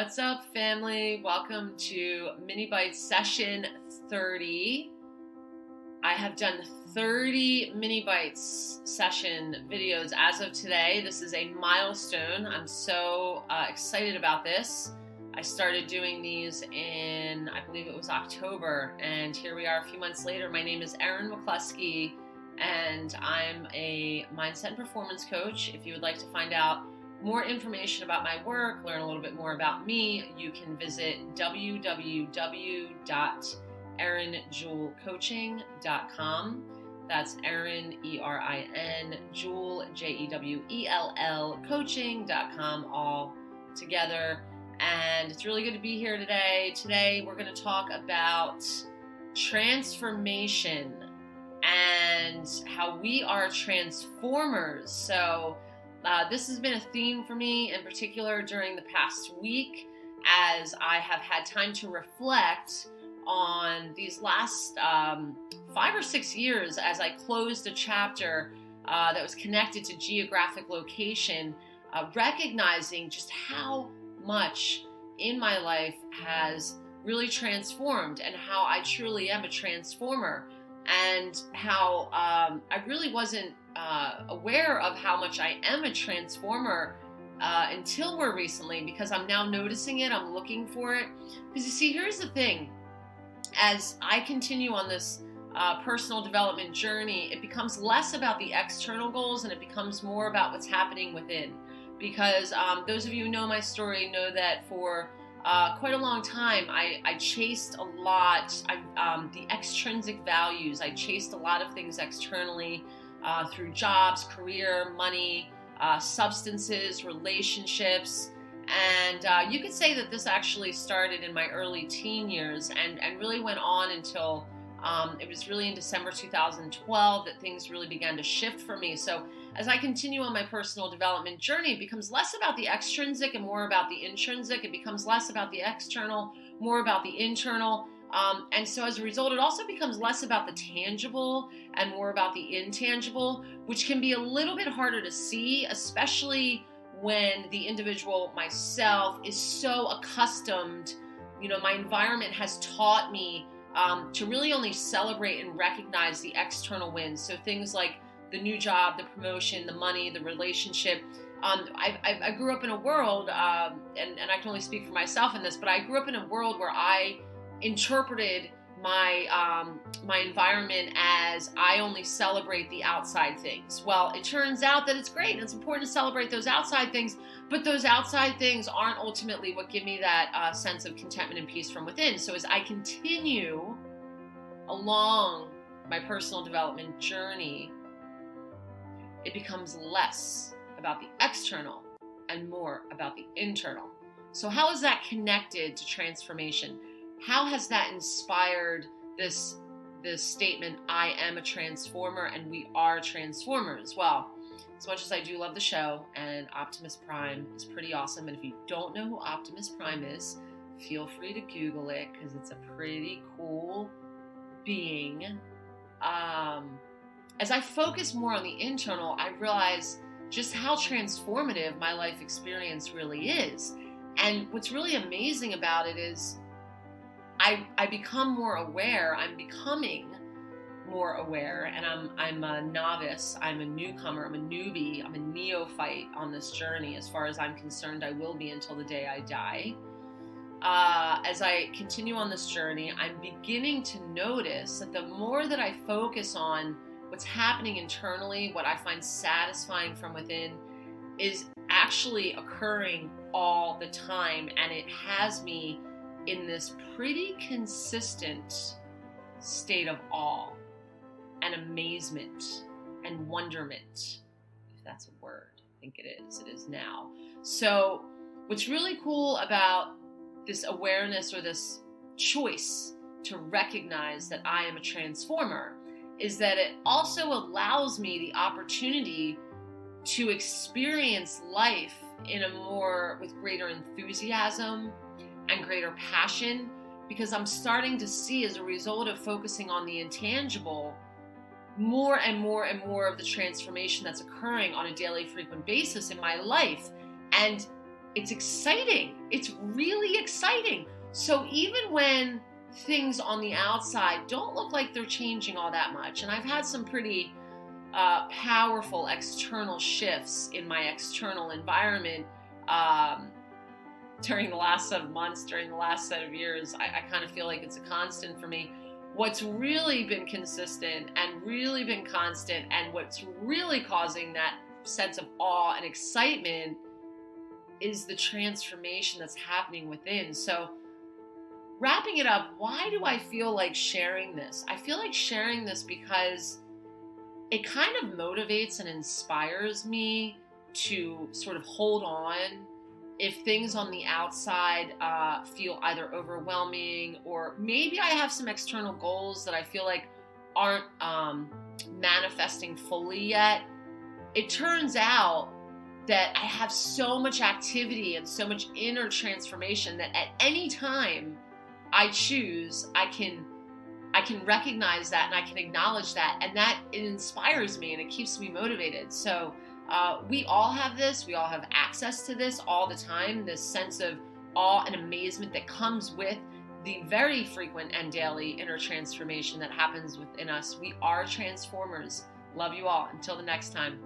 What's up, family? Welcome to mini-bytes session 30. I have done 30 mini-bytes session videos as of today. This is a milestone. I'm so excited about this. I started doing these in, I believe it was October, and here we are a few months later. My name is Erin, and I'm a mindset and performance coach. If you would like to find out more information about my work, learn a little bit more about me, you can visit www.erinjewellcoaching.com. That's Erin, E-R-I-N, Jewell, J-E-W-E-L-L, coaching.com, all together. And it's really good to be here today. Today we're going to talk about transformation and how we are transformers. So this has been a theme for me in particular during the past week as I have had time to reflect on these last 5 or 6 years as I closed a chapter that was connected to geographic location, recognizing just how much in my life has really transformed and how I truly am a transformer, and how I really wasn't aware of how much I am a transformer until more recently, because I'm now noticing it, I'm looking for it. Because you see, here's the thing, as I continue on this personal development journey, it becomes less about the external goals and it becomes more about what's happening within. Because those of you who know my story know that for quite a long time, I chased a lot, the extrinsic values. I chased a lot of things externally through jobs, career, money, substances, relationships. And you could say that this actually started in my early teen years and really went on until it was really in December 2012 that things really began to shift for me. So as I continue on my personal development journey, it becomes less about the extrinsic and more about the intrinsic. It becomes less about the external, more about the internal. And so as a result, it also becomes less about the tangible and more about the intangible, which can be a little bit harder to see, especially when the individual, myself, is so accustomed. My environment has taught me to really only celebrate and recognize the external wins. So things like the new job, the promotion, the money, the relationship. I grew up in a world, and I can only speak for myself in this, but I grew up in a world where I interpreted my environment as I only celebrate the outside things. Well, it turns out that it's great and it's important to celebrate those outside things, but those outside things aren't ultimately what give me that sense of contentment and peace from within. So as I continue along my personal development journey, it becomes less about the external and more about the internal. So how is that connected to transformation? How has that inspired this statement, I am a transformer and we are transformers? Well, as much as I do love the show, and Optimus Prime is pretty awesome, and if you don't know who Optimus Prime is, feel free to Google it because it's a pretty cool being. As I focus more on the internal, I realize just how transformative my life experience really is. And what's really amazing about it is I become more aware. I'm becoming more aware, and I'm a novice, I'm a newcomer, I'm a newbie, I'm a neophyte on this journey. As far as I'm concerned, I will be until the day I die. As I continue on this journey, I'm beginning to notice that the more that I focus on what's happening internally, what I find satisfying from within, is actually occurring all the time, and it has me in this pretty consistent state of awe and amazement and wonderment, if that's a word. I think it is now. So what's really cool about this awareness or this choice to recognize that I am a transformer is that it also allows me the opportunity to experience life with greater enthusiasm and greater passion, because I'm starting to see, as a result of focusing on the intangible, more and more and more of the transformation that's occurring on a daily, frequent basis in my life. And it's exciting. It's really exciting. So even when things on the outside don't look like they're changing all that much, and I've had some pretty powerful external shifts in my external environment during the last set of months, during the last set of years, I kind of feel like it's a constant for me. What's really been consistent and really been constant, and what's really causing that sense of awe and excitement, is the transformation that's happening within. So wrapping it up, why do I feel like sharing this? I feel like sharing this because it kind of motivates and inspires me to sort of hold on if things on the outside feel either overwhelming, or maybe I have some external goals that I feel like aren't manifesting fully yet. It turns out that I have so much activity and so much inner transformation that at any time I choose, I can recognize that and I can acknowledge that, and that it inspires me and it keeps me motivated. So we all have this. We all have access to this all the time, this sense of awe and amazement that comes with the very frequent and daily inner transformation that happens within us. We are Transformers. Love you all. Until the next time.